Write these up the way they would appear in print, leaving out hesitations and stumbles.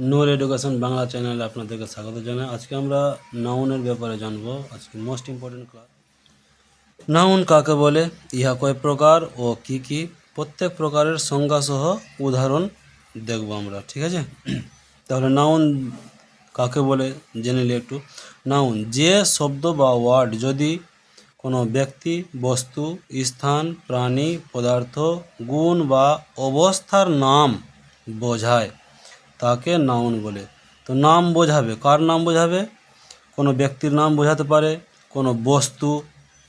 নূর education Bangla চ্যানেলে আপনাদেরকে স্বাগত জানাই। আজকে আমরা নাউনের ব্যাপারে জানবো। আজকে মোস্ট ইম্পর্টেন্ট ক্লাস। নাউন কাকে বলে, ইহা কয় প্রকার ও কি কি, প্রত্যেক প্রকারের সংজ্ঞা সহ উদাহরণ দেখব আমরা, ঠিক আছে? তাহলে নাউন কাকে বলে জেনে নিই একটু। নাউন যে শব্দ বা ওয়ার্ড যদি কোনো ব্যক্তি, বস্তু, স্থান, প্রাণী, পদার্থ, গুণ বা অবস্থার নাম বোঝায় তাকে নাউন বলে। তো নাম বোঝাবে, কার নাম বোঝাবে? কোনো ব্যক্তির নাম বোঝাতে পারে, কোনো বস্তু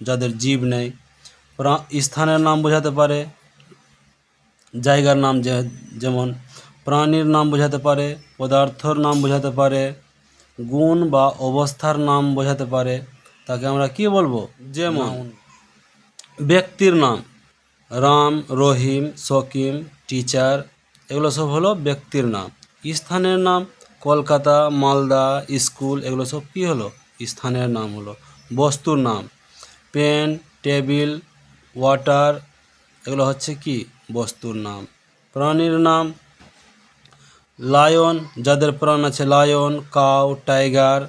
যাদের জীব নেই, স্থানের নাম বোঝাতে পারে, জায়গার নাম যেমন, প্রাণীর নাম বোঝাতে পারে, পদার্থর নাম বোঝাতে পারে, গুণ বা অবস্থার নাম বোঝাতে পারে। তাকে আমরা কি বলবো? যেমন ব্যক্তির নাম রাম, রহিম, শকিম, টিচার, এগুলো সব হলো ব্যক্তির নাম। স্থানের নাম কলকাতা, মালদা, স্কুল, এগুলো সব কী হলো? স্থানের নাম হলো। বস্তুর নাম পেন, টেবিল, ওয়াটার, এগুলো হচ্ছে কি? বস্তুর নাম। প্রাণীর নাম লায়ন, যাদের প্রাণ আছে, লায়ন, কাউ, টাইগার।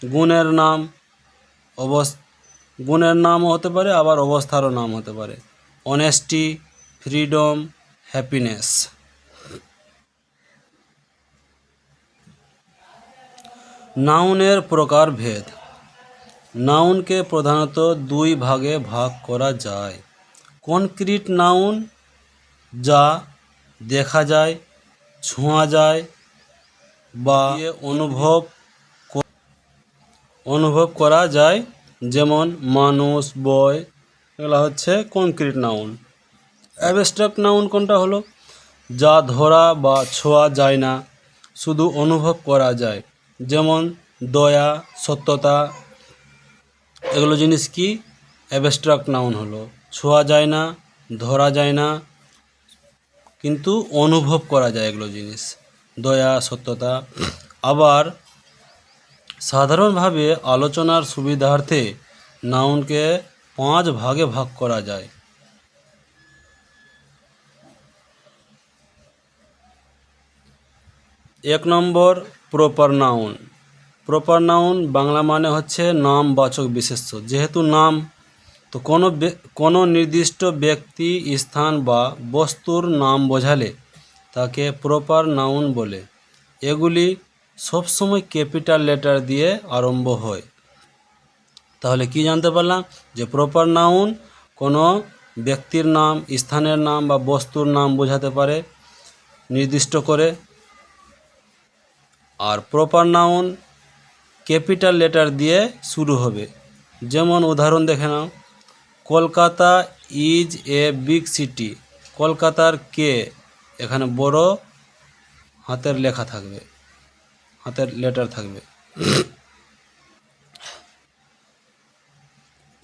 গুণের নাম গুণের নামও হতে পারে, আবার অবস্থারও নাম হতে পারে। Honesty, freedom, happiness. নাউনের প্রকারভেদ। নাউনকে প্রধানত দুই ভাগে ভাগ করা যায়। কনক্রিট নাউন, যা দেখা যায়, ছোঁয়া যায় বা অনুভব করা যায়, যেমন মানুষ, বই, এগুলো হচ্ছে কনক্রিট নাউন। অ্যাবস্ট্রাক্ট নাউন কোনটা হলো? যা ধরা বা ছোঁয়া যায় না, শুধু অনুভব করা যায়, যেমন দয়া, সত্যতা, এগুলো জিনিস কি? অ্যাবস্ট্রাক্ট নাউন হলো। ছোঁয়া যায় না, ধরা যায় না, কিন্তু অনুভব করা যায় এগুলো জিনিস, দয়া, সত্যতা। আবার সাধারণভাবে আলোচনার সুবিধার্থে নাউনকে 5 ভাগে ভাগ করা যায়। 1 নম্বর proper noun. Proper noun Bangla মানে হচ্ছে নামবাচক বিশেষ্য। যেহেতু নাম, তো কোনো নির্দিষ্ট ব্যক্তি, স্থান বা বস্তুর নাম বোঝালে তাকে প্রপার নাউন বলে। এগুলি সবসময় ক্যাপিটাল লেটার দিয়ে আরম্ভ হয়। তাহলে কি জানতে পারলাম? যে প্রপার নাউন কোনো ব্যক্তির নাম, স্থানের নাম বা বস্তুর নাম বোঝাতে পারে নির্দিষ্ট করে। আর প্রপার নাউন ক্যাপিটাল লেটার দিয়ে শুরু হবে। যেমন উদাহরণ দেখে নাও, Kolkata is a big city. কলকাতার কে, এখানে বড় হাতের লেখা থাকবে, হাতের লেটার থাকবে।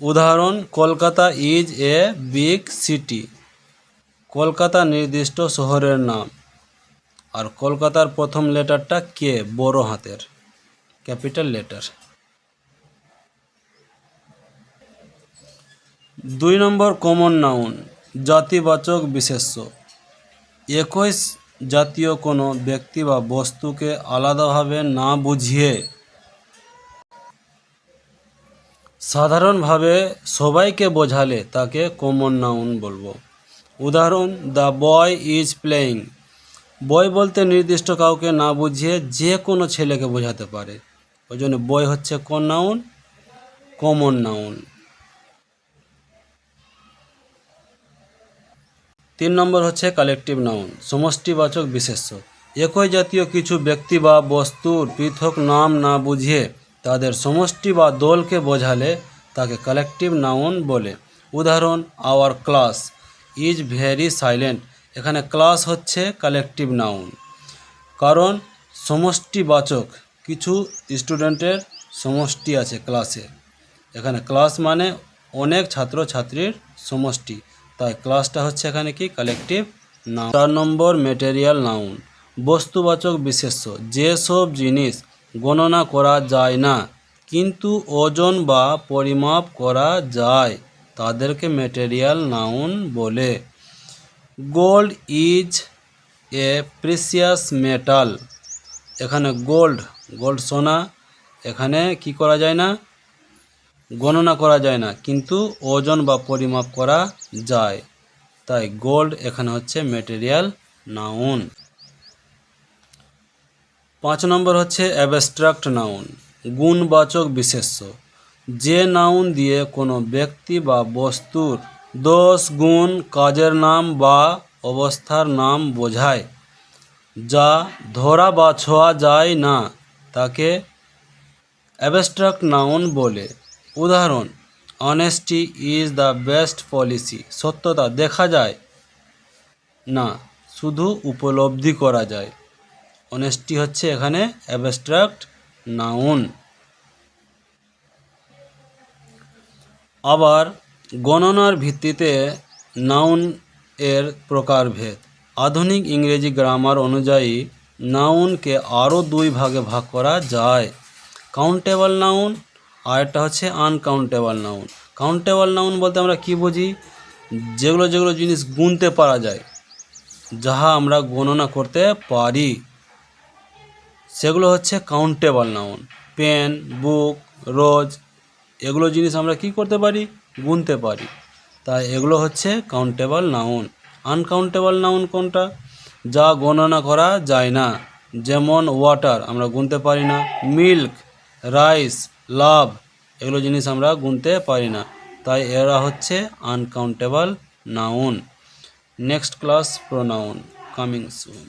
উদাহরণ, Kolkata is a big city. Kolkata নির্দিষ্ট শহরের নাম। আর কলকাতার প্রথম লেটারটা কে, বড় হাতের, ক্যাপিটাল লেটার। 2 নম্বর কমন নাউন, জাতিবাচক বিশেষ্য। একই জাতীয় কোনো ব্যক্তি বা বস্তুকে আলাদাভাবে না বুঝিয়ে সাধারণভাবে সবাইকে বোঝালে তাকে কমন নাউন বলবো। উদাহরণ, দ্য বয় ইজ প্লেয়িং। বয় বলতে নির্দিষ্ট কাউকে না বুঝিয়ে যে কোনো ছেলেকে বোঝাতে পারে, ওই জন্য বয় হচ্ছে কোন নাউন? Common noun. 3 নম্বর হচ্ছে কালেকটিভ নাউন, সমষ্টিবাচক বিশেষ্য। একই জাতীয় কিছু ব্যক্তি বা বস্তুর পৃথক নাম না বুঝিয়ে তাদের সমষ্টি বা দলকে বোঝালে তাকে কালেকটিভ নাউন বলে। উদাহরণ, our class is very silent. এখানে ক্লাস হচ্ছে কালেকটিভ নাউন, কারণ সমষ্টিবাচক, কিছু স্টুডেন্টের সমষ্টি আছে ক্লাসে। এখানে ক্লাস মানে অনেক ছাত্রছাত্রীর সমষ্টি, তাই ক্লাসটা হচ্ছে এখানে কি? Collective noun. 4 নম্বর ম্যাটেরিয়াল নাউন, বস্তুবাচক বিশেষ্য। যেসব জিনিস গণনা করা যায় না কিন্তু ওজন বা পরিমাপ করা যায় তাদেরকে ম্যাটেরিয়াল নাউন বলে। Gold is a precious metal. এখানে গোল্ড, গোল্ড সোনা, এখানে কি করা যায় না, গণনা করা যায় না, কিন্তু ওজন বা পরিমাপ করা যায়, তাই গোল্ড এখানে হচ্ছে ম্যাটেরিয়াল নাউন। 5 নম্বর হচ্ছে অ্যাবস্ট্রাক্ট নাউন, গুণবাচক বিশেষ্য, যে নাউন দিয়ে কোনো ব্যক্তি বা বস্তুর দোষ, গুণ, কাজের নাম বা অবস্থার নাম বোঝায়, যা ধরা বা ছোঁয়া যায় না, তাকে অ্যাবস্ট্রাক্ট নাউন বলে। উদাহরণ, honesty is the best policy, সত্যতা দেখা যায় না, শুধু উপলব্ধি করা যায়। অনেস্টি হচ্ছে এখানে অ্যাবস্ট্রাক্ট নাউন। আবার গণনার ভিত্তিতে নাউন এর প্রকারভেদ। আধুনিক ইংরেজি গ্রামার অনুযায়ী নাউনকে আরও 2 ভাগে ভাগ করা যায়, কাউন্টেবল নাউন আর একটা হচ্ছে আনকাউন্টেবল নাউন। কাউন্টেবল নাউন বলতে আমরা কি বুঝি, যেগুলো যেগুলো জিনিস গুনতে পারা যায়, যাহা আমরা গণনা করতে পারি, সেগুলো হচ্ছে কাউন্টেবল নাউন। পেন, বুক, রোজ, এগুলো জিনিস আমরা কি করতে পারি, গুনতে পারি, তাই এগুলো হচ্ছে কাউন্টেবল নাউন। আনকাউন্টেবল নাউন কোনটা, যা গণনা করা যায় না, যেমন ওয়াটার আমরা গুনতে পারি না, মিল্ক, রাইস, লাভ, এগুলো জিনিস আমরা গুনতে পারি না, তাই এরা হচ্ছে uncountable noun. Next class pronoun coming soon.